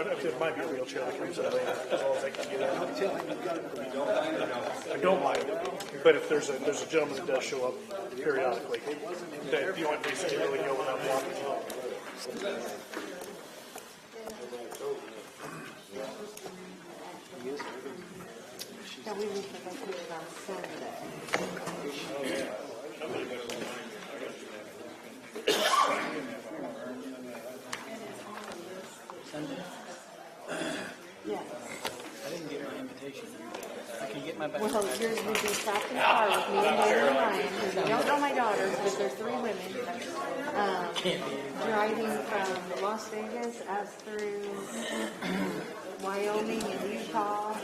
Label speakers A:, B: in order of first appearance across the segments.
A: it might be a wheelchair that comes out as long as they can get in. I don't mind, but if there's a gentleman that does show up periodically, that you want to really go without blocking.
B: Yeah, we need to go put it on Saturday. Yes.
C: I didn't get my invitation. I can get my back.
B: Well, you'd be stopped in the car with me and David and Ryan, who you don't know my daughters, but they're three women, driving from Las Vegas up through Wyoming and Utah,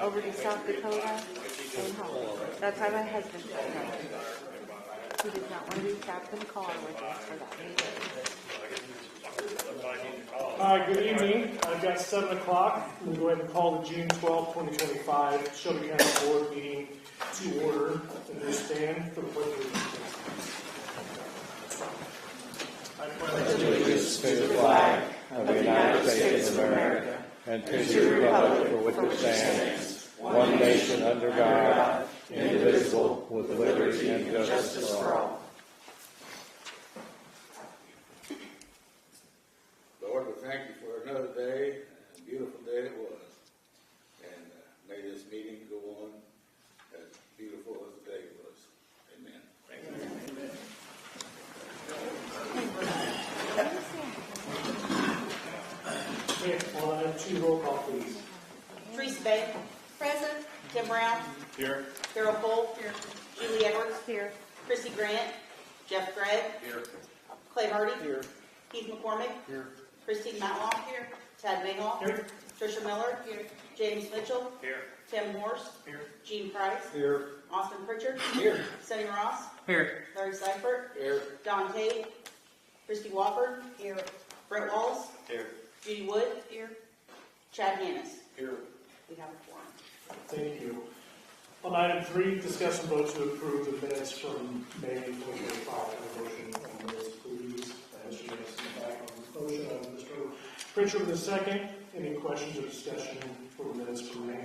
B: over to South Dakota, and home. That's how my husband told me. He did not want to be trapped in the car with us for that meeting.
A: Good evening. I've got 7 o'clock. We'll go ahead and call the June 12, 2025 Shelby County Board meeting to order. And we'll stand for the pledge of
D: allegiance to the flag of the United States of America and to the republic for which it stands, one nation under God, indivisible, with liberty and justice for all.
E: Lord, we thank you for another day, a beautiful day it was. And may this meeting go on as beautiful as the day was. Amen. Thank you.
A: Okay, well, I have 2 roll call, please.
F: Teresa Bay. Present. Tim Brown.
A: Here.
F: Carol Cole. Here. Julie Edwards.
B: Here.
F: Chrissy Grant. Jeff Gregg.
E: Here.
F: Clay Hardy.
E: Here.
F: Keith McCormick.
E: Here.
F: Christine Matlock. Here. Tad Mayhaw.
A: Here.
F: Tricia Miller. Here. James Mitchell.
A: Here.
F: Tim Morse.
A: Here.
F: Gene Price.
E: Here.
F: Austin Pritchard.
E: Here.
F: Sonny Ross.
C: Here.
F: Larry Seifert.
E: Here.
F: Don Tate. Christy Wofford. Here. Brett Walls.
E: Here.
F: Judy Wood. Here. Chad Hannis.
E: Here.
F: We have a quorum.
A: Thank you. On item 3, discuss and vote to approve the minutes from May 2025. A motion on the minutes, please. Mr. Jackson, back on the motion of Mr. Pritchard with a second. Any questions or discussion for the minutes from May?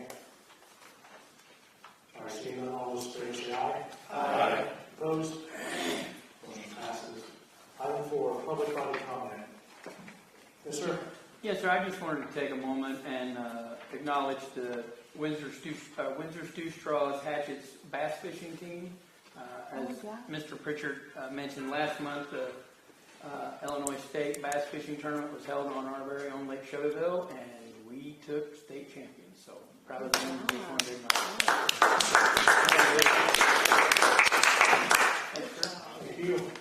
A: All right, seeing none, all those in favor say aye. Aye. Opposed? Motion passes. Item 4, public body comment. Yes, sir.
C: Yes, sir. I just wanted to take a moment and acknowledge the Windsor Stew Straws Hatchets bass fishing team. As Mr. Pritchard mentioned last month, the Illinois State Bass Fishing Tournament was held on our very own Lake Shelbyville, and we took state champions. So proud of them. Just wanted to acknowledge.
A: Thank you.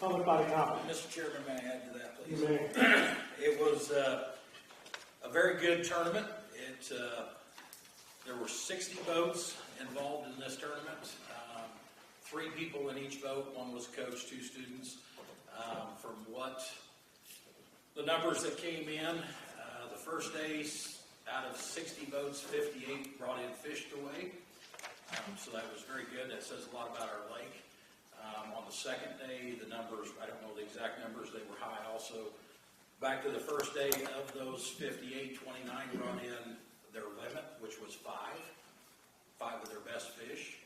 A: Public body comment.
G: Mr. Chairman, may I add to that,
A: You
G: please?
A: may.
G: It was a very good tournament. There were 60 boats involved in this tournament. 3 people in each boat. One was coach, 2 students. From what the numbers that came in, the first day, out of 60 boats, 58 brought in fish to weigh. So that was very good. That says a lot about our lake. On the second day, the numbers, I don't know the exact numbers, they were high also. Back to the first day, of those 58, 29 brought in their limit, which was 5 of their best fish.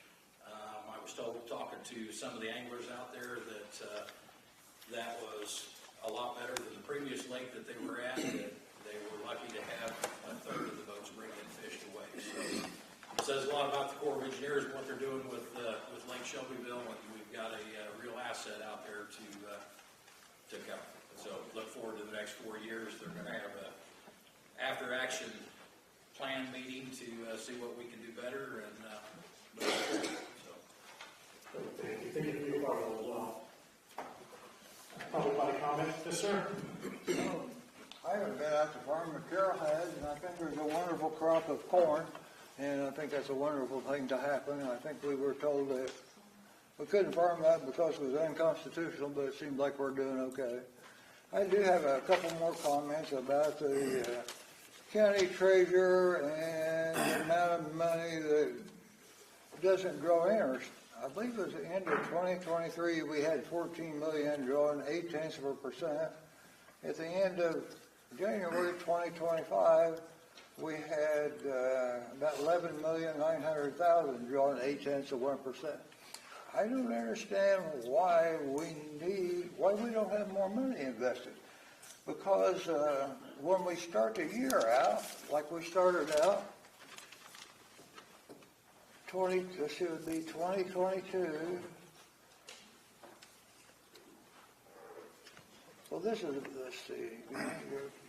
G: I was told, talking to some of the anglers out there, that that was a lot better than the previous lake that they were at, that they were lucky to have a third of the boats bring in fish to weigh. So it says a lot about the Corps of Engineers and what they're doing with Lake Shelbyville, and we've got a real asset out there to come. So look forward to the next 4 years. They're going to have a after-action plan meeting to see what we can do better and move forward. So.
A: Thank you. Thank you for your part as well. Public body comment. Yes, sir.
H: I haven't been out to farm, but Carol has, and I think there's a wonderful crop of corn, and I think that's a wonderful thing to happen. I think we were told that we couldn't farm that because it was unconstitutional, but it seems like we're doing okay. I do have a couple more comments about the county treasurer and the amount of money that doesn't draw interest. I believe it was the end of 2023, we had $14 million drawing 0.8%. At the end of January 2025, we had about 11,900,000 drawn 0.8%. I don't understand why we don't have more money invested. Because when we start the year out, like we started out, this would be 2022. So this is, let's see,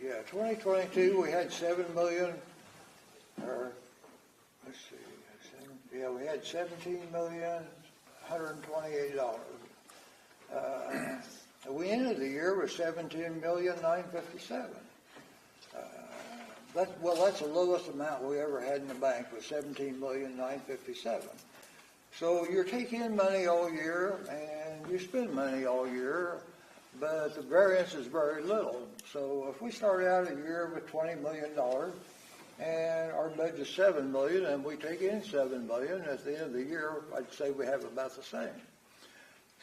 H: yeah, 2022, we had 7 million, or, let's see, we had $17,128,000. We ended the year with 17,957,000. That's the lowest amount we ever had in the bank, was 17,957,000. So you're taking money all year and you spend money all year, but the variance is very little. So if we start out a year with $20 million and our budget's $7 million and we take in $7 million, at the end of the year, I'd say we have about the same.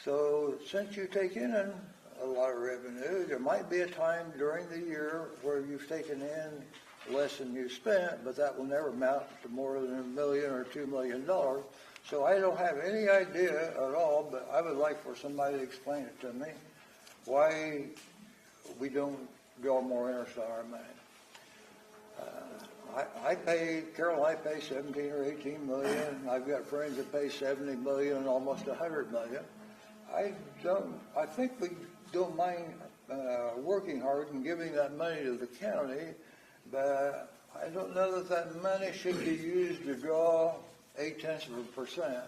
H: So since you take in a lot of revenue, there might be a time during the year where you've taken in less than you spent, but that will never amount to more than $1 million or $2 million. So I don't have any idea at all, but I would like for somebody to explain it to me, why we don't draw more interest on our money. I pay 17 or 18 million. I've got friends that pay 70 million and almost 100 million. I think we don't mind working hard and giving that money to the county, but I don't know that money should be used to draw 0.8%.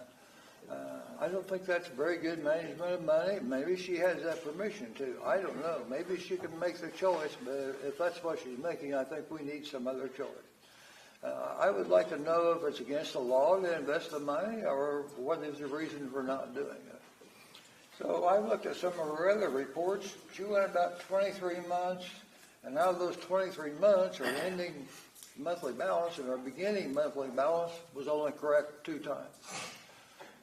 H: I don't think that's very good management of money. Maybe she has that permission to. I don't know. Maybe she can make the choice, but if that's what she's making, I think we need some other choice. I would like to know if it's against the law to invest the money, or what is the reason for not doing it. So I looked at some of her other reports. She went about 23 months, and out of those 23 months, her ending monthly balance and her beginning monthly balance was only correct 2 times.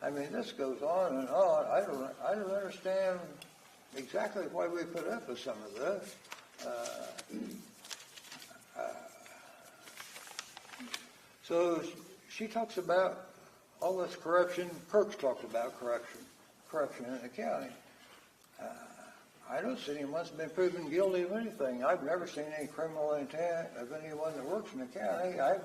H: I mean, this goes on and on. I don't understand exactly why we put up with some of this. So she talks about all this corruption. Kirk's talked about corruption in the county. I don't see anyone's been proven guilty of anything. I've never seen any criminal intent of anyone that works in the county. I've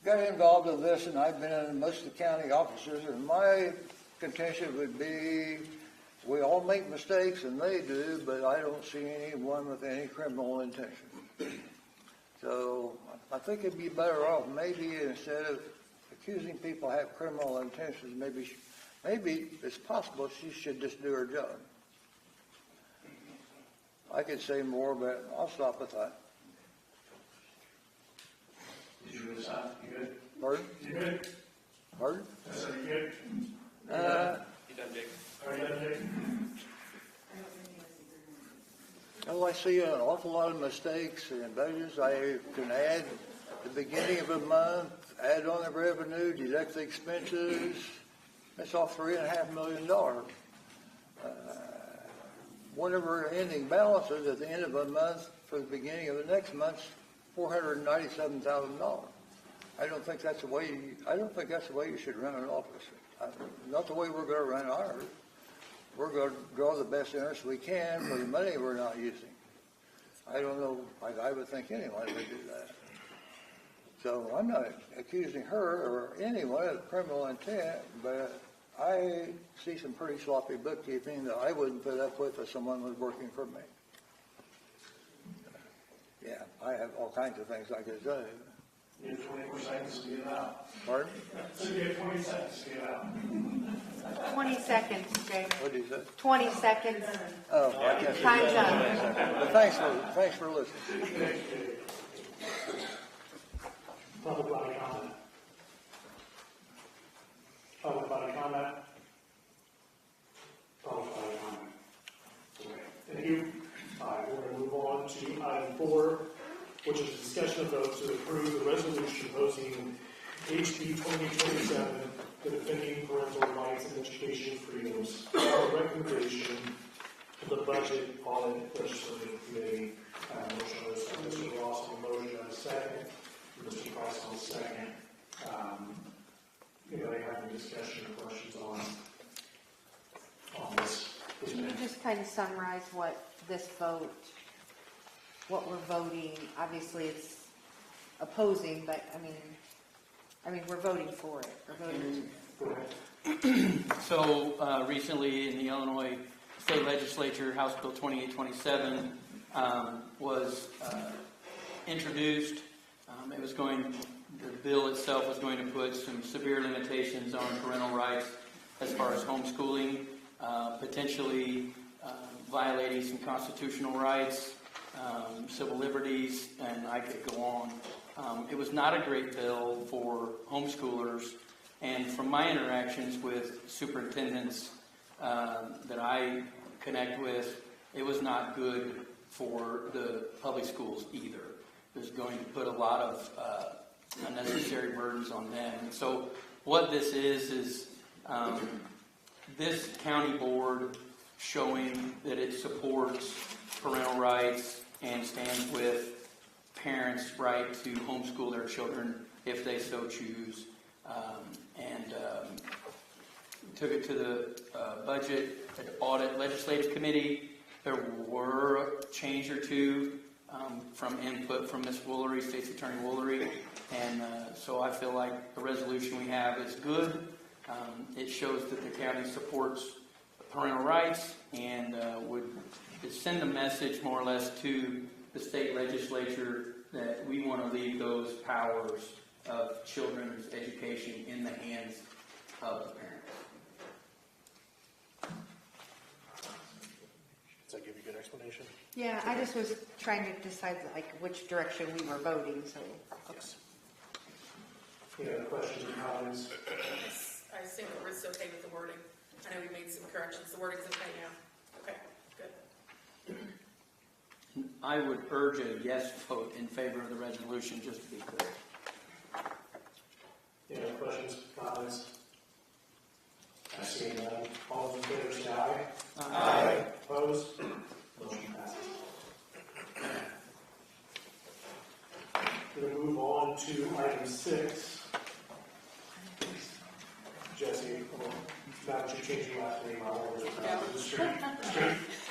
H: got involved in this, and I've been in most of the county offices, and my contention would be we all make mistakes, and they do, but I don't see anyone with any criminal intention. So I think it'd be better off maybe instead of accusing people have criminal intentions, maybe it's possible she should just do her job. I could say more, but I'll stop with that.
A: Did you really stop? You good?
H: Pardon?
A: You good?
H: Pardon?
A: I said, you good?
G: You done, Jake?
A: Are you done, Jake?
H: Well, I see an awful lot of mistakes in budgets. I can add the beginning of a month, add on the revenue, deduct the expenses. That's all $3.5 million. One of our ending balances at the end of a month for the beginning of the next month, $497,000. I don't think that's the way you should run an office. Not the way we're going to run ours. We're going to draw the best interest we can for the money we're not using. I don't know. I would think anyone would do that. So I'm not accusing her or anyone of criminal intent, but I see some pretty sloppy bookkeeping that I wouldn't put up with if someone was working for me. Yeah, I have all kinds of things I could say.
A: You have 24 seconds to get it out.
H: Pardon?
A: So you have 20 seconds to get it out.
B: 20 seconds, Jake.
H: What did you say?
B: 20 seconds.
H: Oh, I can't see
B: Time's
H: that.
B: up.
H: But thanks for listening.
A: Public body comment. Public body comment. Public body comment. Okay, thank you. All right, we're going to move on to item 4, which is a discussion of vote to approve the resolution posing HB 2027, the Defending Parental Rights and Education Freedoms, our recommendation to the Budget Audit Legislative Committee. Motion on the Mr. Price on the second. Anybody have any discussion or questions on this?
B: Can you just kind of summarize what this vote, what we're voting? Obviously, it's opposing, but I mean, we're voting for it. We're voting.
A: Go ahead.
C: So recently in the Illinois State Legislature, House Bill 2827 was introduced. The bill itself was going to put some severe limitations on parental rights as far as homeschooling, potentially violating some constitutional rights, civil liberties, and I could go on. It was not a great bill for homeschoolers, and from my interactions with superintendents that I connect with, it was not good for the public schools either. It was going to put a lot of unnecessary burdens on them. And so what this is this county board showing that it supports parental rights and stands with parents' right to homeschool their children if they so choose. Took it to the Budget and Audit Legislative Committee. There were a change or two from input from Ms. Woolery, State's Attorney Woolery, and so I feel like the resolution we have is good. It shows that the county supports parental rights and would send a message more or less to the state legislature that we want to leave those powers of children's education in the hands of the parents.
A: Does that give you a good explanation?
B: Yeah, I just was trying to decide like which direction we were voting. So.
A: Yes. Any other questions or comments?
I: I assume that we're okay with the wording. I know we made some corrections. The wording's okay now. Okay, good.
C: I would urge a yes vote in favor of the resolution, just to be clear.
A: Any other questions, comments? I see none. All those in favor say aye. Aye. Opposed? Motion passes. We're going to move on to item 6. Jesse, now that you changed your last name, I'll always pronounce it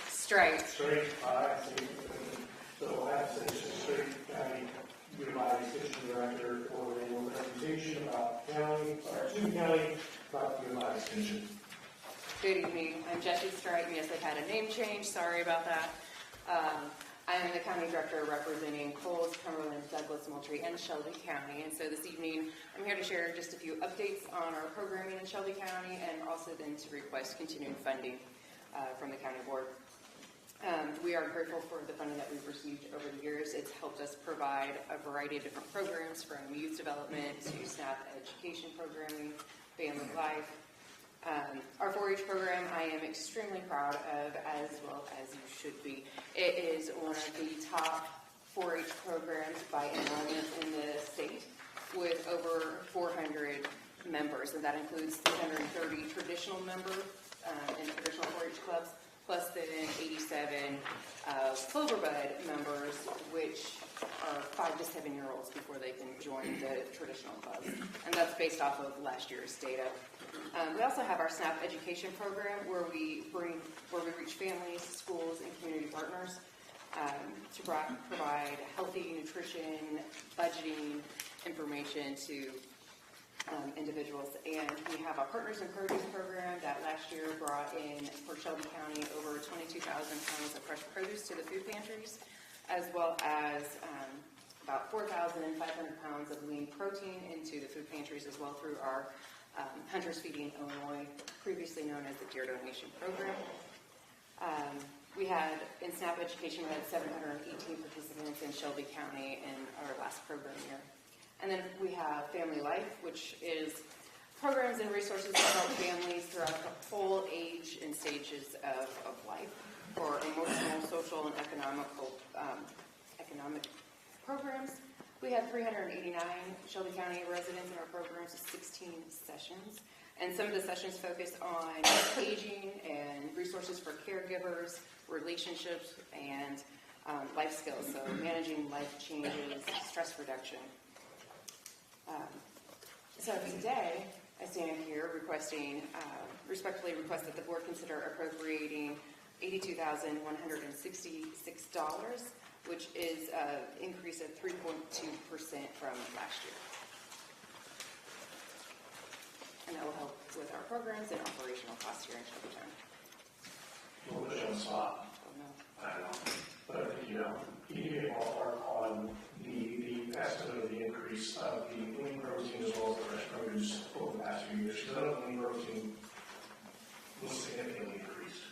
I: Straight.
A: Straight. All right. So I have to say, Straight County Unified Extension Director for the annual presentation about county, or to county, about the Unified Extension.
J: Good evening. I'm Jessie Strike. Yes, I've had a name change. Sorry about that. I am the county director representing Coles, Cumberland, Douglas, Moultrie, and Shelby County. And so this evening, I'm here to share just a few updates on our programming in Shelby County and also then to request continuing funding from the county board. We are grateful for the funding that we've received over the years. It's helped us provide a variety of different programs from youth development to SNAP education programming, family life. Our 4-H program I am extremely proud of, as well as you should be. It is one of the top 4-H programs by enrollment in the state with over 400 members, and that includes 330 traditional members in traditional 4-H clubs, plus then 87 Cloverbud members, which are 5 to 7-year-olds before they can join the traditional clubs. And that's based off of last year's data. We also have our SNAP education program where we reach families, schools, and community partners to provide healthy nutrition, budgeting information to individuals. And we have a Partners in Produce program that last year brought in for Shelby County over 22,000 pounds of fresh produce to the food pantries, as well as about 4,500 pounds of lean protein into the food pantries as well through our Hunters Feeding Illinois, previously known as the Deer Donation Program. We had, in SNAP education, we had 718 participants in Shelby County in our last program year. And then we have Family Life, which is programs and resources to help families throughout the whole age and stages of life for emotional, social, and economic programs. We have 389 Shelby County residents in our programs with 16 sessions. And some of the sessions focus on aging and resources for caregivers, relationships, and life skills, so managing life changes, stress reduction. So today, I stand here requesting, respectfully request that the board consider appropriating $82,166, which is an increase of 3.2% from last year. And that will help with our programs and operational costs here in Shelby County.
A: We'll put you on the spot.
J: Oh, no.
A: I don't know, but I think you know, can you give me a ballpark on the estimate of the increase of the lean protein as well as the fresh produce over the past few years? Because I know the lean protein was significantly increased.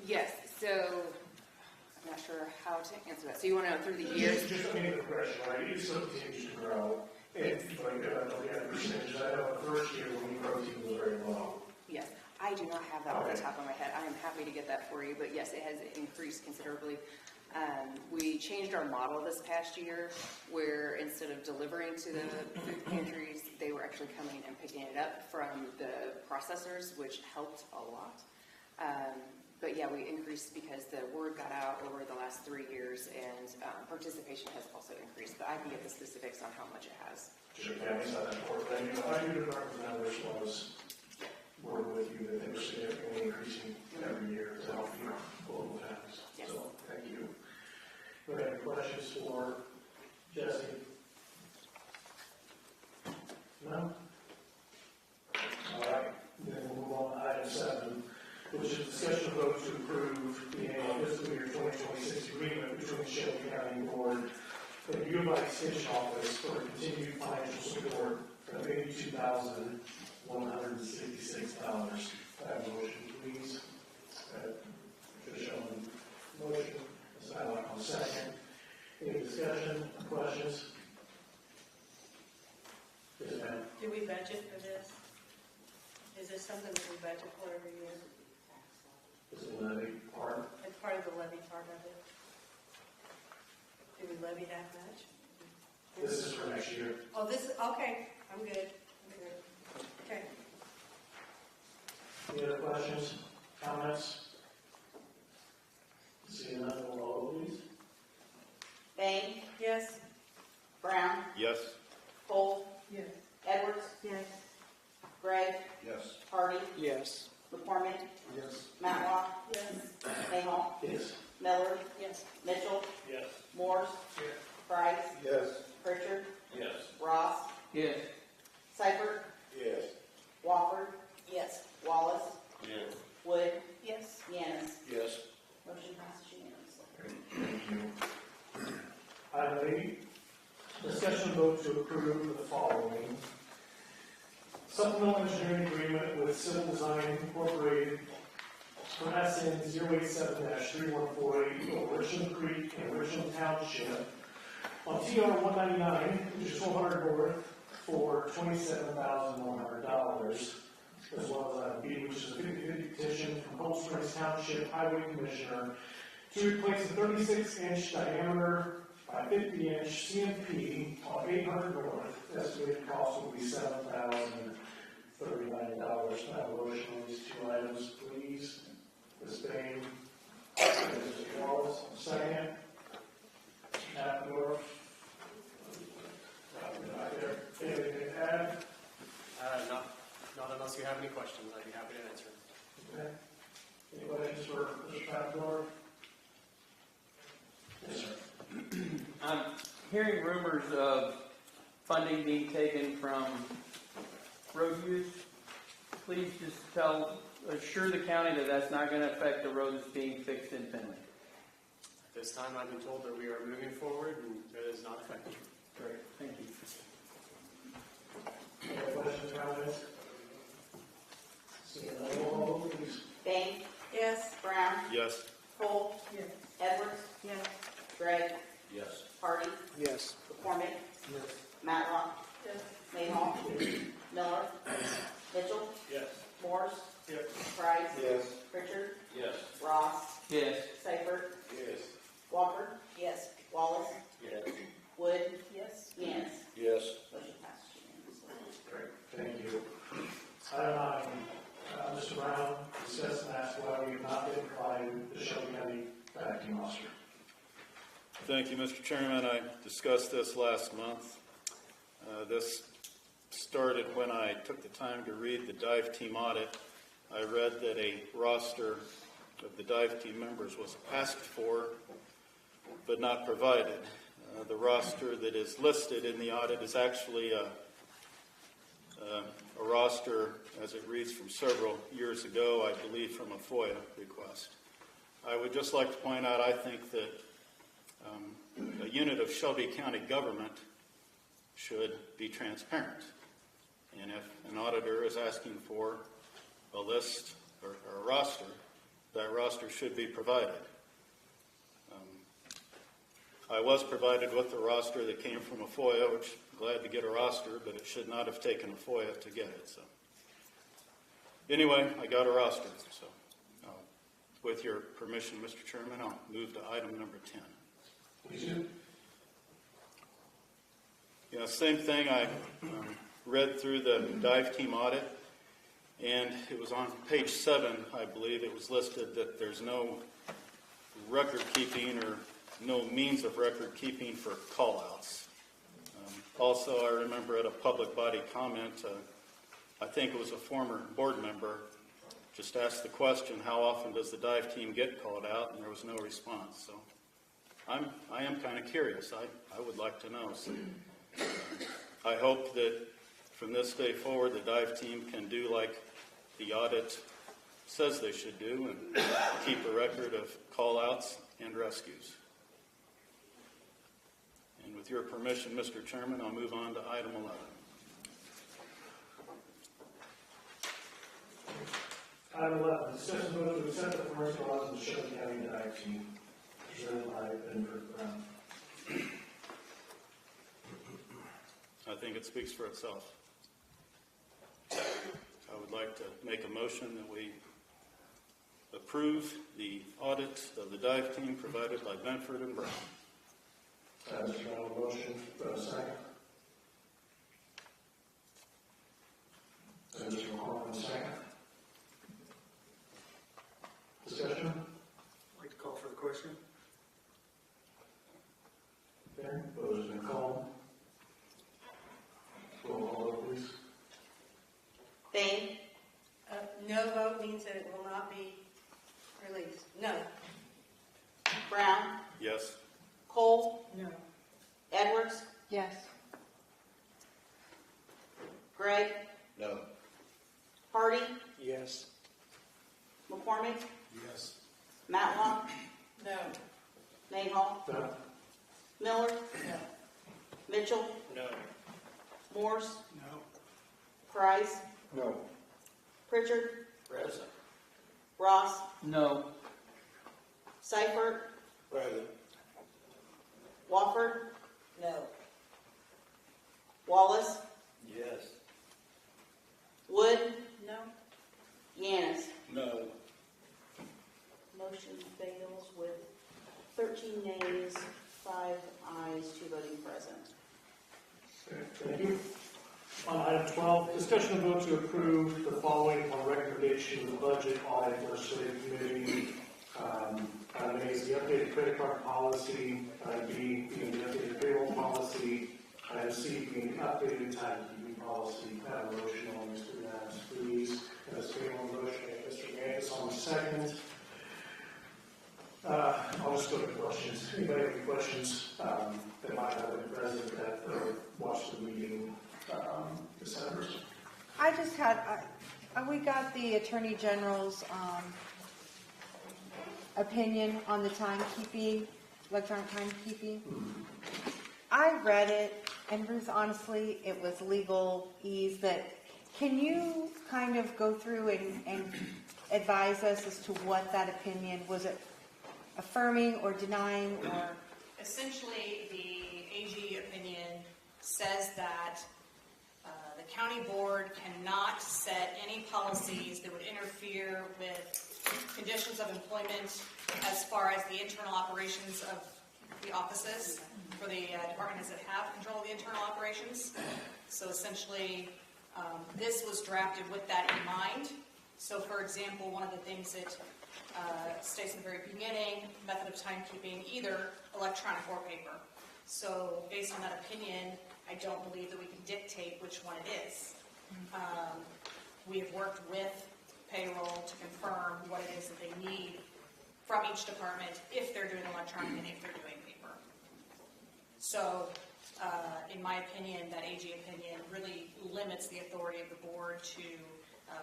J: Yes, so I'm not sure how to answer that. So you want to know through the years?
A: Just I mean the progression, right? It still continues to grow. And like, looking at percentages, I know the first year the lean protein was very low.
J: Yes, I do not have that off the top of my head. I am happy to get that for you, but yes, it has increased considerably. We changed our model this past year where instead of delivering to the food pantries, they were actually coming and picking it up from the processors, which helped a lot. But yeah, we increased because the word got out over the last 3 years, and participation has also increased. But I can get the specifics on how much it has.
A: Sure, families not that important. I mean, I do remember the numbers was working with you that they were significantly increasing every year to help your local families.
J: Yes.
A: So, thank you. Do we have any questions for Jesse? No? All right, then we'll move on to item 7, which is discussion of vote to approve the annual fiscal year 2026 agreement between Shelby County Board and the U of I Extension Office for continued financial support of $82,166. I have a motion, please. Official motion, silent on second. Any discussion, questions? Yes, ma'am.
F: Do we budget for this? Is this something that we budget for every year?
A: This is the levy part.
F: It's part of the levy part of it. Do we levy that much?
A: This is for next year.
F: Oh, this, okay, I'm good. I'm good. Okay.
A: Any other questions, comments? Seeing none, roll call, please.
F: Bain? Yes. Brown?
D: Yes.
F: Cole? Yes. Edwards?
B: Yes.
F: Gregg?
D: Yes.
F: Hardy?
H: Yes.
F: McCormick?
A: Yes.
F: Matlock? Yes. Mayhaw?
A: Yes.
F: Miller? Yes. Mitchell?
A: Yes.
F: Morse?
A: Yes.
F: Price?
D: Yes.
F: Pritchard?
A: Yes.
F: Ross?
C: Yes.
F: Seibert?
E: Yes.
F: Wofford? Yes. Wallace?
E: Yes.
F: Wood? Yes. Yanis?
E: Yes.
F: Motion passes unanimously.
A: Thank you. Item 8, discussion vote to approve the following. Supplemental engineering agreement with Civil Design Incorporated for SN 087-3148 for Richland Creek and Richland Township on TR 199, which is 400 north, for $27,100, as well as item B, which is a 50/50 petition from Cold Springs Township Highway Commissioner to replace a 36-inch diameter by 50-inch CMP on 800 north. Estimated cost will be $7,039. Can I have a motion on these 2 items, please? Ms. Bain, Mr. Wallace, second. Appendorf. Right there. Anything to add?
K: Not unless you have any questions, I'd be happy to answer.
A: Okay. Any questions for Mr. Appendorf? Yes, sir.
C: I'm hearing rumors of funding being taken from road use. Please just assure the county that that's not going to affect the roads being fixed in Finley.
K: At this time, I've been told that we are moving forward and it is not affected.
C: Great, thank you.
A: Any questions, comments? Seeing none, roll call, please.
F: Bain? Yes. Brown?
D: Yes.
F: Cole? Yes. Edwards?
B: Yes.
F: Gregg?
E: Yes.
F: Hardy?
H: Yes.
F: McCormick? Matlock? Yes. Mayhaw? Miller? Mitchell?
E: Yes.
F: Morse?
E: Yes.
F: Price?
E: Yes.
F: Pritchard?
E: Yes.
F: Ross?
C: Yes.
F: Seibert?
E: Yes.
F: Wofford? Yes. Wallace?
E: Yes.
F: Wood? Yes. Yanis?
E: Yes.
F: Motion passes unanimously.
A: Great, thank you. Item 9, Mr. Brown, discuss and ask why we have not been provided the Shelby County vacuum officer.
L: Thank you, Mr. Chairman. I discussed this last month. This started when I took the time to read the dive team audit. I read that a roster of the dive team members was asked for, but not provided. The roster that is listed in the audit is actually a roster, as it reads, from several years ago, I believe from a FOIA request. I would just like to point out, I think that a unit of Shelby County government should be transparent. And if an auditor is asking for a list or a roster, that roster should be provided. I was provided with the roster that came from a FOIA, which I'm glad to get a roster, but it should not have taken a FOIA to get it. So anyway, I got a roster. So with your permission, Mr. Chairman, I'll move to item number 10.
A: Please do.
L: Yeah, same thing. I read through the dive team audit, and it was on page 7, I believe. It was listed that there's no record keeping or no means of record keeping for call-outs. Also, I remember at a public body comment, I think it was a former board member, just asked the question, how often does the dive team get called out? And there was no response. So I am kind of curious. I would like to know. So, I hope that from this day forward, the dive team can do like the audit says they should do and keep a record of call-outs and rescues. And with your permission, Mr. Chairman, I'll move on to item 11.
A: Item 11, discussion vote to accept the commercial laws of the Shelby County Dive Team, presented by Benford Brown.
L: I think it speaks for itself. I would like to make a motion that we approve the audit of the dive team provided by Benford and Brown.
A: Mr. Brown, motion, second. Mr. McCormick, second. Discussion?
H: I'd like to call for the question.
A: Okay, vote has been called. Roll call vote, please.
F: Bain? No vote means that it will not be released. No. Brown?
L: Yes.
F: Cole? No. Edwards?
B: Yes.
F: Gregg?
E: No.
F: Hardy?
H: Yes.
F: McCormick?
E: Yes.
F: Matlock? No. Nahal?
A: No.
F: Miller? No. Mitchell?
K: No.
F: Morse?
K: No.
F: Price?
H: No.
F: Pritchard?
E: Present.
F: Ross?
C: No.
F: Seifert?
E: Present.
F: Wofford? No. Wallace?
E: Yes.
F: Wood? No. Yanis?
E: No.
F: Motion fails with 13 nays, 5 ayes, 2 voting present.
A: Okay, thank you. On item 12, discussion and vote to approve the following on recommendation of the budget audit legislative committee. Item A is the updated credit card policy. Item B being the updated payroll policy. Item C being the updated timekeeping policy. I have a motion on these three items, please. Ms. Payroll motion, and Mr. Manis on the second. I'll just go to questions. Anybody have any questions that might have been present that watched the meeting this Saturday?
B: I just had, we got the Attorney General's opinion on the timekeeping, electronic timekeeping. I read it, and Bruce, honestly, it was legalese that, can you kind of go through and advise us as to what that opinion, was it affirming or denying or?
M: Essentially, the AG opinion says that the county board cannot set any policies that would interfere with conditions of employment as far as the internal operations of the offices for the departments that have control of the internal operations. So essentially, this was drafted with that in mind. So for example, one of the things that states in the very beginning, method of timekeeping, either electronic or paper. So based on that opinion, I don't believe that we can dictate which one it is. We have worked with payroll to confirm what it is that they need from each department if they're doing electronic and if they're doing paper. So, in my opinion, that AG opinion really limits the authority of the board to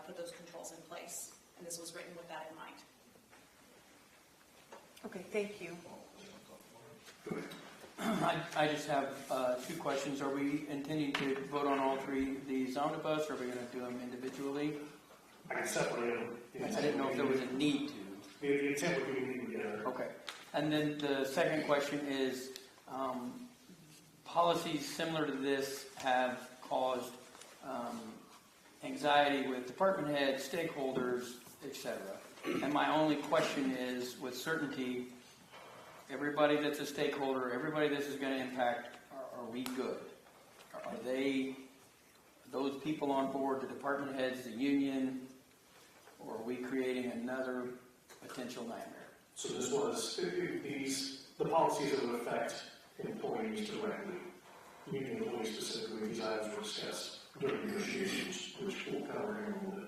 M: put those controls in place. And this was written with that in mind.
B: Okay, thank you.
C: I just have two questions. Are we intending to vote on all three of these omnibus, or are we going to do them individually?
A: I can separate them.
C: I didn't know if there was a need to.
A: The intent would be to meet together.
C: Okay. And then the second question is, policies similar to this have caused anxiety with department heads, stakeholders, etc. And my only question is, with certainty, everybody that's a stakeholder, everybody this is going to impact, are we good? Are those people on board, the department heads, the union, or are we creating another potential nightmare?
A: So this was, the policies that would affect employees directly, union employees specifically, these items were discussed during negotiations, which we'll cover in a little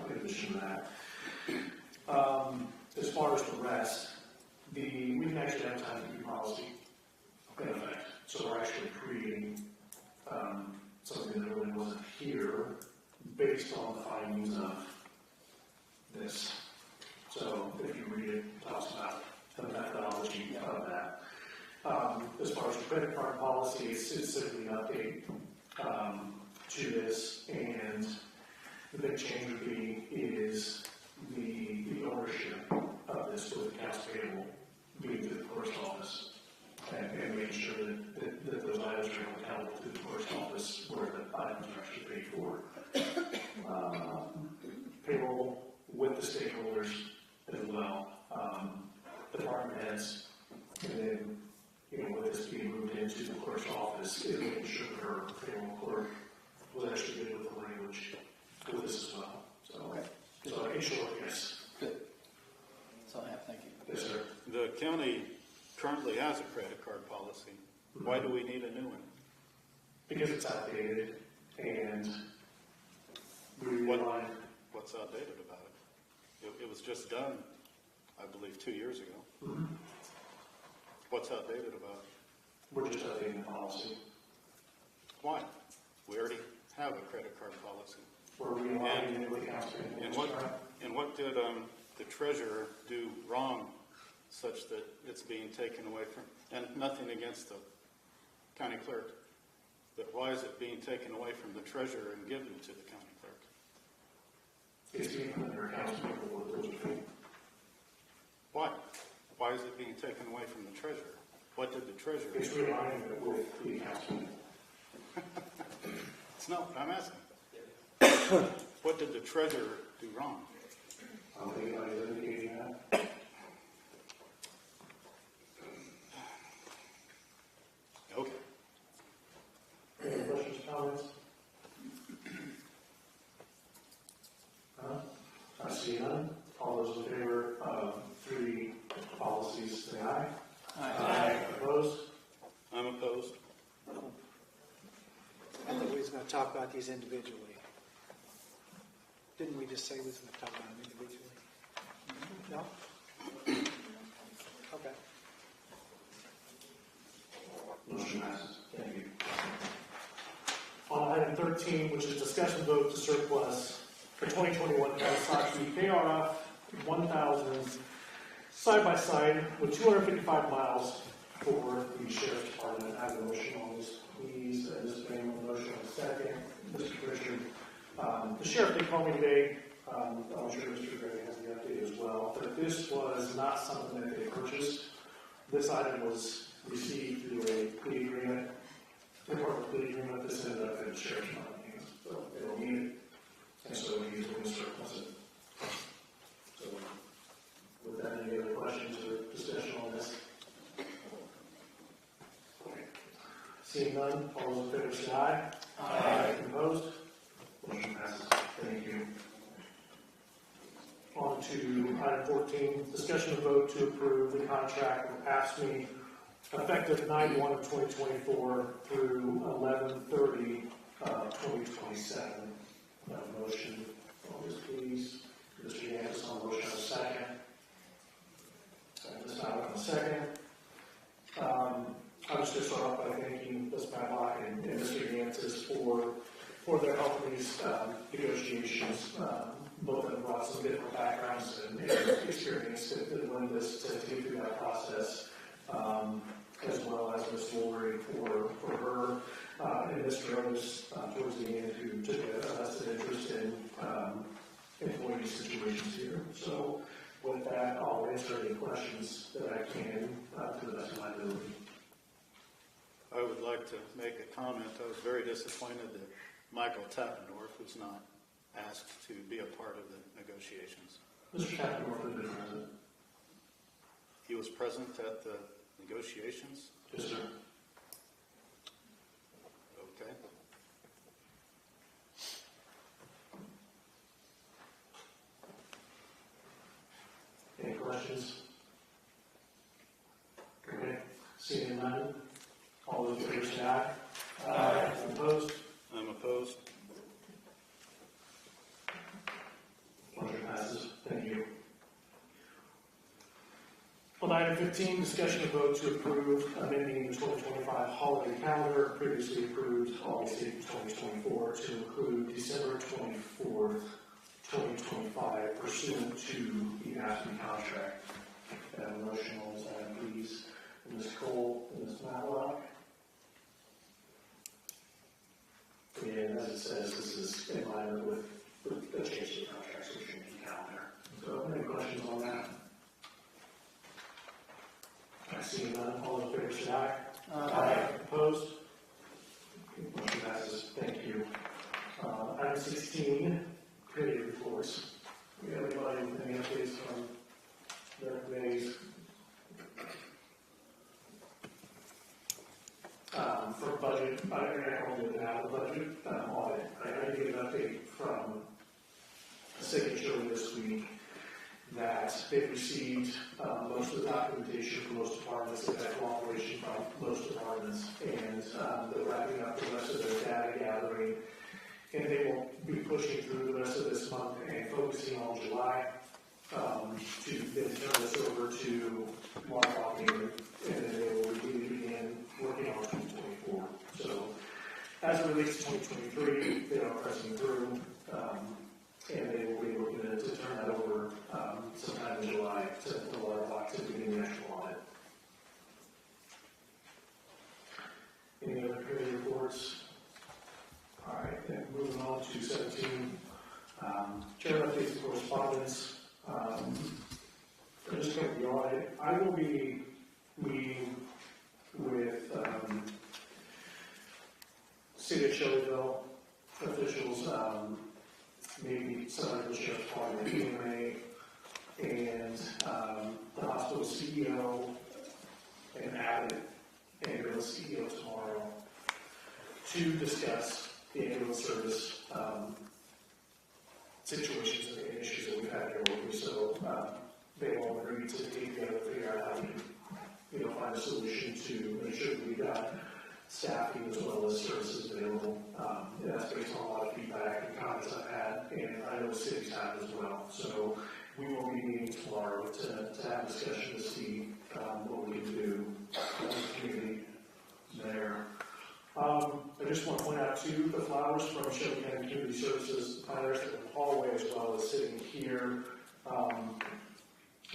A: bit, in addition to that. As far as the rest, we can actually have time to do policy in effect. So we're actually creating something that really wasn't here based on the findings of this. So if you read it, it talks about the methodology of that. As far as the credit card policy, it's simply an update to this, and the big change would be is the ownership of this with accounts payable being to the clerk's office, and making sure that those items are accountable to the clerk's office where the items are actually paid for. Payroll with the stakeholders as well, department heads, and then, with this being moved into the clerk's office, is making sure that her payroll clerk was actually good with the language with this as well. So in short, yes.
C: Good. That's all I have. Thank you.
A: Yes, sir.
L: The county currently has a credit card policy. Why do we need a new one?
A: Because it's outdated, and
L: What's outdated about it? It was just done, I believe, 2 years ago.
A: Mm-hmm.
L: What's outdated about it?
A: We're just updating the policy.
L: Why? We already have a credit card policy.
A: We're realigning it with accounts payable.
L: And what did the treasurer do wrong such that it's being taken away from, and nothing against the county clerk, but why is it being taken away from the treasurer and given to the county clerk?
A: It's being put under accounts payable with those.
L: Why? Why is it being taken away from the treasurer? What did the treasurer do?
A: It's realigning it with the accounts payable.
L: It's not what I'm asking. What did the treasurer do wrong?
A: I don't think anybody's indicating that.
L: Okay.
A: Any questions, comments? I see none. All those in favor of three policies, say aye. Aye. Opposed?
L: I'm opposed.
N: I thought we was going to talk about these individually. Didn't we just say we was going to talk about them individually? No? Okay.
A: Motion passes. Thank you. On item 13, which is discussion vote to surplus for 2021 Kawasaki KRF 1000 side-by-side with 255 miles for the Sheriff's Department. I have a motion on this, please. This name on the motion on the second. Mr. Richard. The Sheriff did call me today. I'm sure Mr. Gray has the update as well. But this was not something that they purchased. This item was received through a plea agreement. Plea agreement. This ended up in the Sheriff's Department hands. So they don't need it. And so he's going to surplus it. So with that, any other questions or discussion on this? Okay. Seeing none, all those in favor say aye. Aye. Opposed? Motion passes. Thank you. On to item 14, discussion of vote to approve the contract with AFSCME effective 9/1 of 2024 through 11/30 of 2027. Motion, all this please. Mr. Yanis on the motion, a second. Ms. Mallett on the second. I was just start off by thanking Ms. Matlock and Mr. Yanis for their help in these negotiations. Both of them brought some different backgrounds and experience that lend us to get through that process, as well as Ms. Lori for her and Mr. Rose towards the end, who took a vested interest in employee situations here. So with that, I'll answer any questions that I can to the best of my ability.
L: I would like to make a comment. I was very disappointed that Michael Tappendorf was not asked to be a part of the negotiations.
A: Mr. Tappendorf has been present.
L: He was present at the negotiations?
A: Yes, sir.
L: Okay.
A: Any questions? Okay. Seeing none, all those in favor say aye. Aye. Opposed?
L: I'm opposed.
A: Motion passes. Thank you. On item 15, discussion of vote to approve amending the 2025 holiday calendar, previously approved August 8, 2024, to include December 24th, 2025, pursuant to the AFSCME contract. Motion on this item, please. Ms. Cole and Ms. Matlock. And as it says, this is in line with the change to the contract, so we should be calendar. So, any questions on that? I see none. All those in favor say aye. Aye. Opposed? Motion passes. Thank you. Item 16, committee reports. We have anybody with any updates from their committees? For budget, I don't do it now, the budget audit. I did get an update from a signature this week that they've received most of the documentation from most departments. They've had cooperation from most departments, and they're wrapping up the rest of their data gathering, and they will be pushing through the rest of this month and focusing on July to then turn this over to Mark Hawking, and then they will really begin working on 2024. So as it relates to 2023, they are pressing through, and they will be looking to turn that over sometime in July to the water block to begin the actual audit. Any other committee reports? All right, then moving on to 17. Chair updates and correspondence. Just going to the audit. I will be meeting with City of Shelbyville officials, maybe somebody from the Sheriff's Department, EMA, and the hospital CEO and Abbott ambulance CEO tomorrow to discuss the ambulance service situations and issues that we've had here locally. So they all agreed to get together to figure out how we can find a solution to make sure that we've got staffing as well as services available. And that's based on a lot of feedback and comments I've had, and I know the city's had as well. So we will be meeting tomorrow to have a discussion to see what we can do as a community there. I just want to point out too, the flowers from Shelby County Community Services, planters in the hallway as well as sitting here.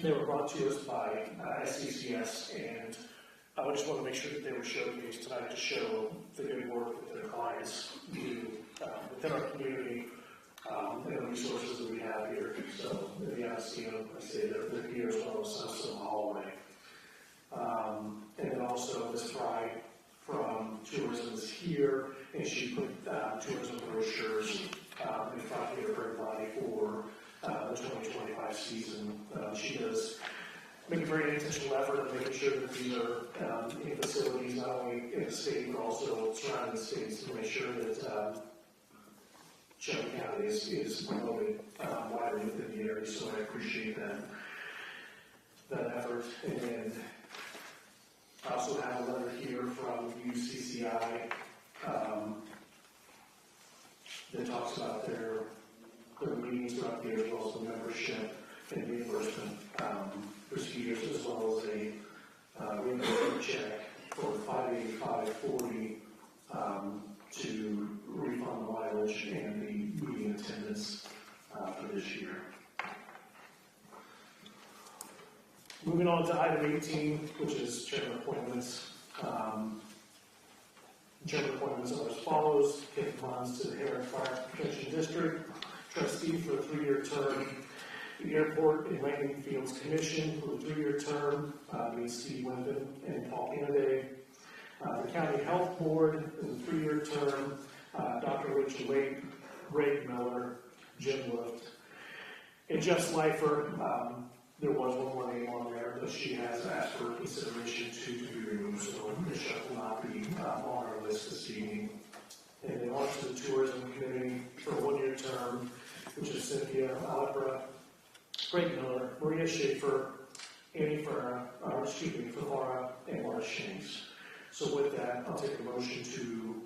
A: They were brought to us by SCCS, and I just want to make sure that they were showcased tonight to show the good work that their clients do within our community and the resources that we have here. So if you haven't seen them, I say they're here as well as some in the hallway. And then also Ms. Fry from Tourism is here, and she put tourism brochures in front here for everybody for the 2025 season. She does make a very intentional effort of making sure that these are in facilities not only in the state but also surrounding states to make sure that Shelby County is promoted widely within the area. So I appreciate that effort. And then I also have a letter here from UCCI that talks about their meetings throughout the year, as well as the membership and reimbursement procedures, as well as a reimbursement check for $585.40 to refund the mileage and the meeting attendance for this year. Moving on to item 18, which is chairman appointments. Chairman appointments are as follows: Kent Munns to the Herrick Fire Protection District, trustee for a 3-year term. The Airport and Landing Fields Commission for a 3-year term, means Steve Wimpin and Paul Kennedy. The County Health Board is a 3-year term, Dr. Richard Ray Miller, Jim Luft. And Jeff Slifer, there was one more name on there, but she has asked for consideration to be removed, so Michelle will not be on our list this evening. And then on to the Tourism Committee for a 1-year term, which is Cynthia Alibra, Craig Miller, Maria Schaefer, Annie Ferrara, and Laura Shanks. So with that, I'll take a motion to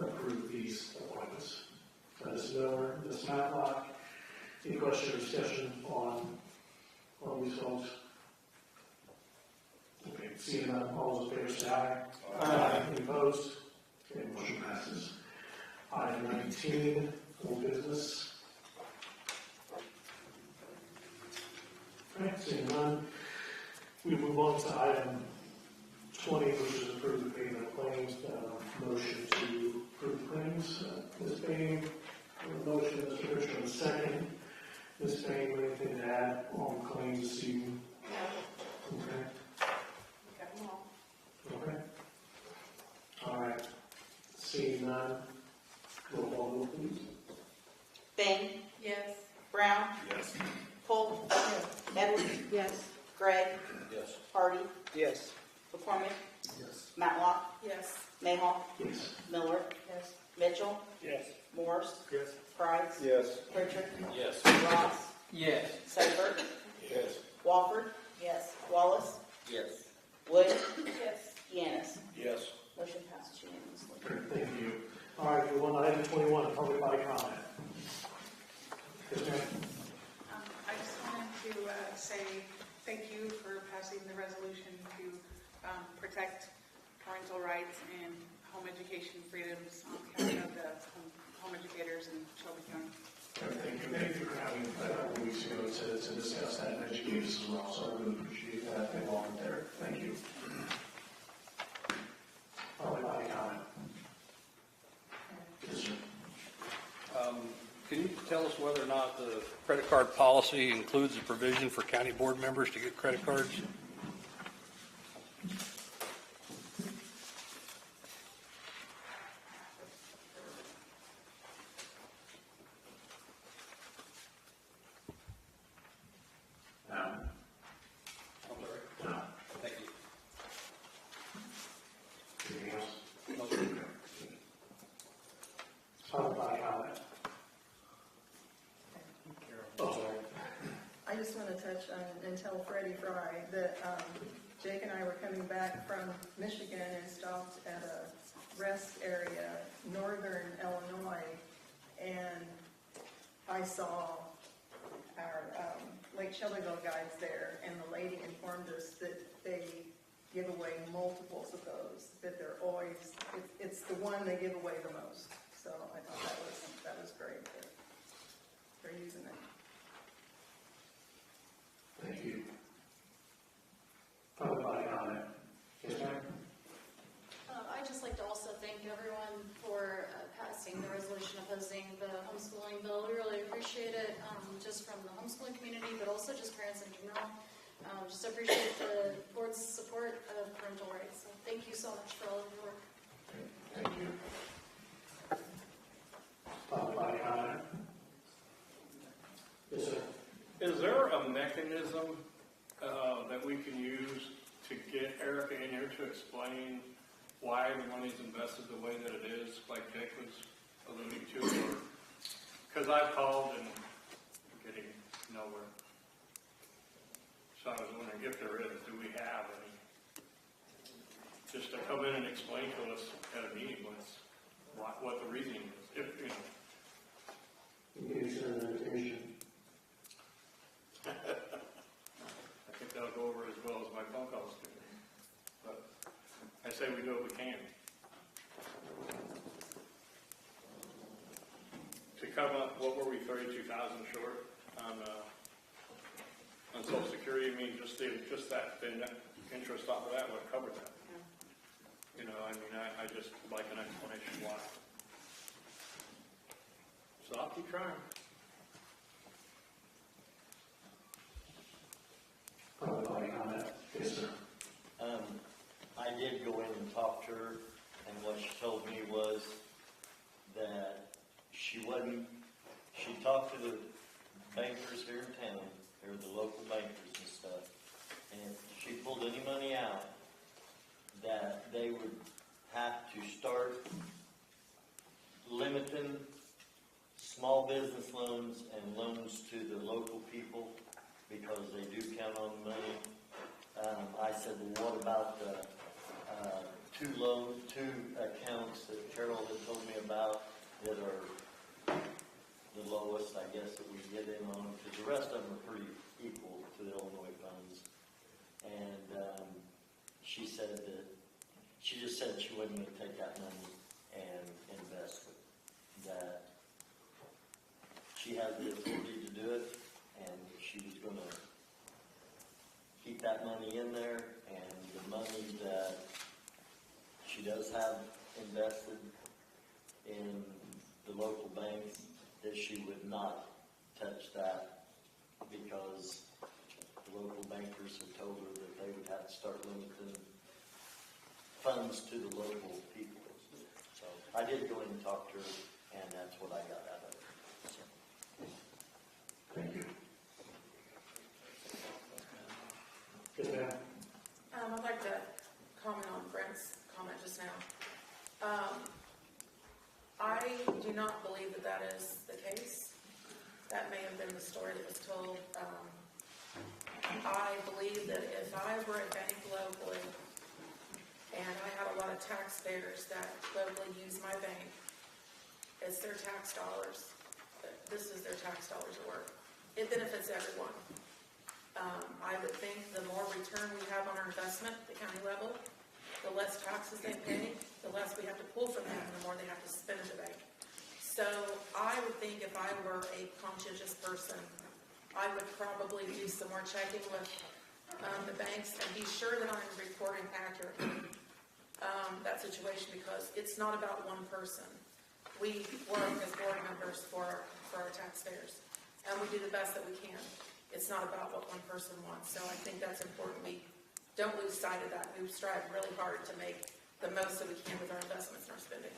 A: approve these appointments. Ms. Miller, Ms. Matlock, any question or discussion on these folks? Okay, seeing none, all those in favor say aye. Aye. Any opposed? Okay, motion passes. Item 19, full business. Okay, seeing none, we move on to item 20, which is approve the payment of claims. Motion to approve the claims. Ms. Bain, motion, Mr. Richard, the second. Ms. Bain, anything to add on claims this evening? No. Okay.
I: Got them all.
A: Okay. All right. Seeing none, roll call vote, please.
F: Bain,
I: Yes.
F: Brown,
E: Yes.
F: Cole, Edwards,
B: Yes.
F: Gregg,
E: Yes.
F: Hardy,
H: Yes.
F: McCormick,
A: Yes.
F: Matlock,
I: Yes.
F: Nahal,
A: Yes.
F: Miller,
I: Yes.
F: Mitchell,
N: Yes.
F: Morse,
N: Yes.
F: Price,
H: Yes.
F: Pritchard,
E: Yes.
F: Ross,
C: Yes.
F: Seibert,
E: Yes.
F: Wofford, yes, Wallace,
E: Yes.
F: Wood,
I: Yes.
F: Yanis.
E: Yes.
F: Motion passes unanimously.
A: Great, thank you. All right, we're on to item 21, public body comment. Yes, ma'am.
O: I just wanted to say thank you for passing the resolution to protect parental rights and home education freedoms on behalf of the home educators in Shelby County.
A: Thank you for coming a couple weeks ago to discuss that and educate us as well, so I really appreciate that involvement there. Thank you. Public body comment. Yes, sir.
P: Can you tell us whether or not the credit card policy includes a provision for county board members to get credit cards?
A: No.
P: I'm sorry.
A: No.
P: Thank you.
A: Anything else?
P: No, sir.
A: Public body comment. Oh, sorry.
Q: I just want to touch on and tell Freddie Fry that Jake and I were coming back from Michigan and stopped at a rest area, northern Illinois, and I saw our Lake Shelbyville guides there, and the lady informed us that they give away multiples of those, that they're always, it's the one they give away the most. So I thought that was great that they're using it.
A: Thank you. Public body comment. Yes, ma'am.
R: I'd just like to also thank everyone for passing the resolution opposing the homeschooling bill. We really appreciate it, just from the homeschooling community, but also just parents in general. Just appreciate the board's support of parental rights. So thank you so much for all of your work.
A: Thank you. Public body comment. Yes, sir.
K: Is there a mechanism that we can use to get Erica in here to explain why the money's invested the way that it is, like Jake was alluding to? Because I've called and getting nowhere. So I was wondering if there is, do we have any? just to come in and explain to us at a meeting what the reasoning is, if, you know.
N: You send an invitation.
K: I think that'll go over as well as my phone calls do. But I say we do what we can. To come up, what were we, 32,000 short on Social Security? I mean, just that, the interest off of that would have covered that. You know, I mean, I just like an explanation why. So I'll keep trying.
A: Public comment. Yes, sir.
S: I did go in and talk to her, and what she told me was that she talked to the bankers here in town, or the local bankers and stuff, and if she pulled any money out, that they would have to start limiting small business loans and loans to the local people because they do count on the money. I said, well, what about the two accounts that Carol had told me about that are the lowest, I guess, that we get in on, because the rest of them are pretty equal to the Illinois funds. And she said that, she just said she wasn't going to take that money and invest it. That she has the authority to do it, and she was going to keep that money in there, and the money that she does have invested in the local banks, that she would not touch that because the local bankers had told her that they would have to start limiting funds to the local people. So I did go in and talk to her, and that's what I got out of it. So.
A: Thank you. Yes, ma'am.
I: I'd like to comment on Brent's comment just now. I do not believe that that is the case. That may have been the story that was told. I believe that if I were a bank locally and I had a lot of taxpayers that locally use my bank, it's their tax dollars. This is their tax dollars at work. It benefits everyone. I would think the more return we have on our investment at the county level, the less taxes they pay, the less we have to pull from them, and the more they have to spend at the bank. So I would think if I were a conscientious person, I would probably do some more checking with the banks and be sure that I'm reporting accurately that situation, because it's not about one person. We work as board members for our taxpayers, and we do the best that we can. It's not about what one person wants. So I think that's important. We don't lose sight of that. We strive really hard to make the most that we can with our investments and our spending.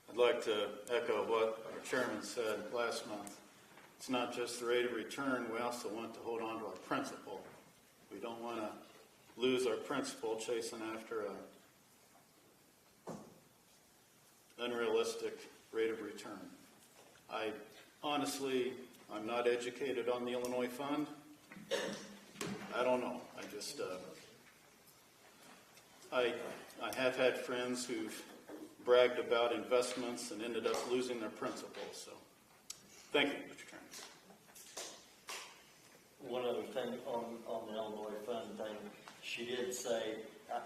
L: I'd like to echo what our chairman said last month. It's not just the rate of return, we also want to hold on to our principal. We don't want to lose our principal chasing after a unrealistic rate of return. I'm not educated on the Illinois Fund. I don't know. I have had friends who've bragged about investments and ended up losing their principal. So, thank you, Mr. Chairman.
S: One other thing on the Illinois Fund thing, she did say,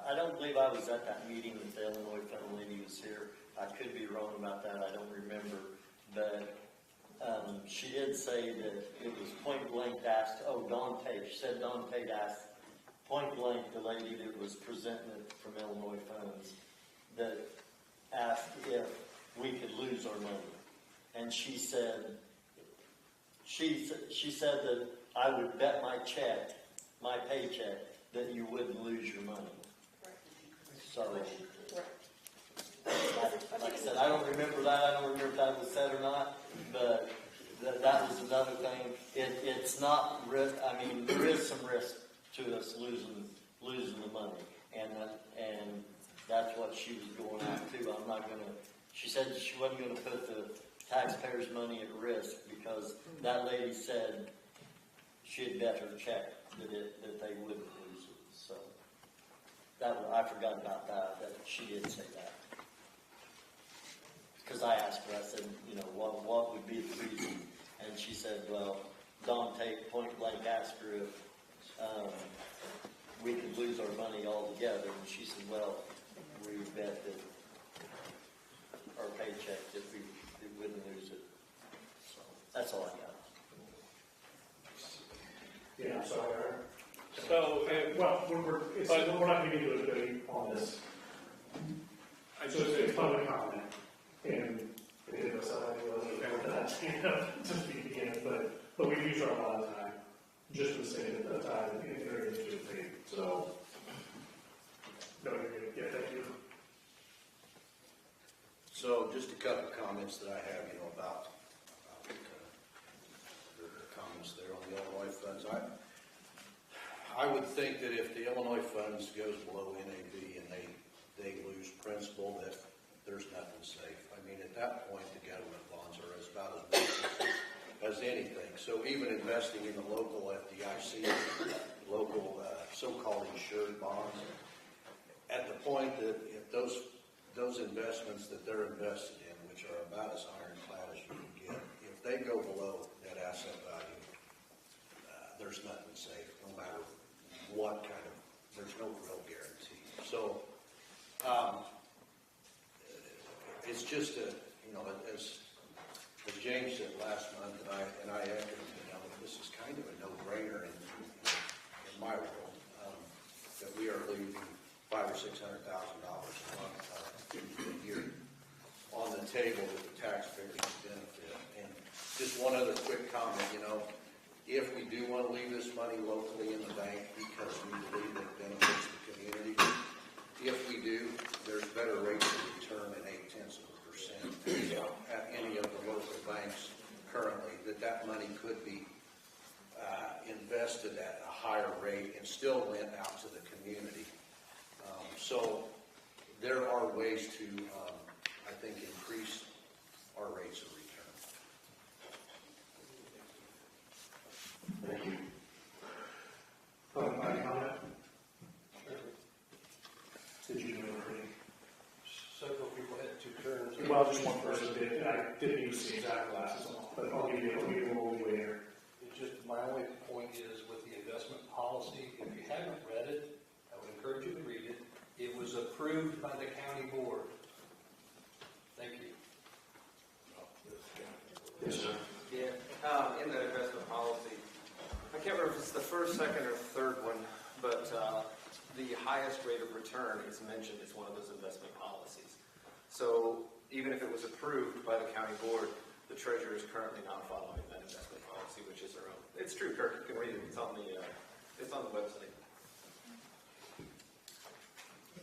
S: I don't believe I was at that meeting that the Illinois Fund lady was here. I could be wrong about that. I don't remember. But she did say that it was point blank asked, Dawn Tate. She said Dawn Tate asked point blank the lady that was presenting it from Illinois Funds that asked if we could lose our money. And she said that I would bet my paycheck, that you wouldn't lose your money. So, like I said, I don't remember that. I don't remember if that was said or not, but that was another thing. It's not risk. I mean, there is some risk to us losing the money, and that's what she was going at too. I'm not going to. She said she wasn't going to put the taxpayers' money at risk, because that lady said she had better check that they wouldn't lose it, so. I forgot about that she did say that. Because I asked her, I said, what would be the reason? And she said, well, Dante point blank asked her if we could lose our money altogether. And she said, well, we bet that our paycheck that we wouldn't lose it. So that's all I got.
A: Yeah, I'm sorry.
K: So,
A: Well, we're not going to get into a debate on this. So it's public comment, and it didn't sound like it was okay with that, to begin, but we've used our a lot of time, just for the sake of time, and entering into a debate, so. No, you're good. Yeah, thank you.
T: So just a couple of comments that I have, about the comments there on the Illinois funds. I would think that if the Illinois funds goes below NAV and they lose principal, that there's nothing safe. I mean, at that point, the government bonds are about as much as anything. So even investing in the local FDIC, local so-called insured bonds, at the point that if those investments that they're invested in, which are about as ironclad as you can get, if they go below net asset value, there's nothing safe, no matter what kind of, there's no real guarantee. So it's just as James said last month, and I echoed, this is kind of a no-brainer in my world, that we are leaving $500,000 or $600,000 a month a year on the table that the taxpayers can benefit. And just one other quick comment, if we do want to leave this money locally in the bank because we believe that it benefits the community, if we do, there's better rates of return than 0.8% at any of the local banks currently, that money could be invested at a higher rate and still lent out to the community. So there are ways to, I think, increase our rates of return.
A: Thank you. Any comment? Did you know already?
P: Several people had two turns.
A: Well, just one person did, and I didn't use the exact glasses on, but I'll give you a little leeway here.
P: It's just, my only point is with the investment policy, if you haven't read it, I would encourage you to read it. It was approved by the county board. Thank you.
A: Yes, sir.
U: Yeah, in that investment policy, I can't remember if it's the first, second, or third one, but the highest rate of return is mentioned as one of those investment policies. So even if it was approved by the county board, the treasurer is currently not following that investment policy, which is their own. It's true, Kirk. You can read it. It's on the website.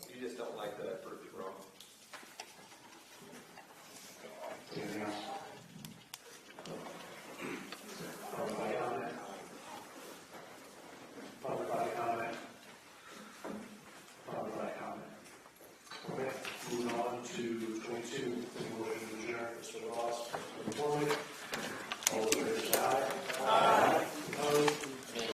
U: You just don't like that I proved it wrong.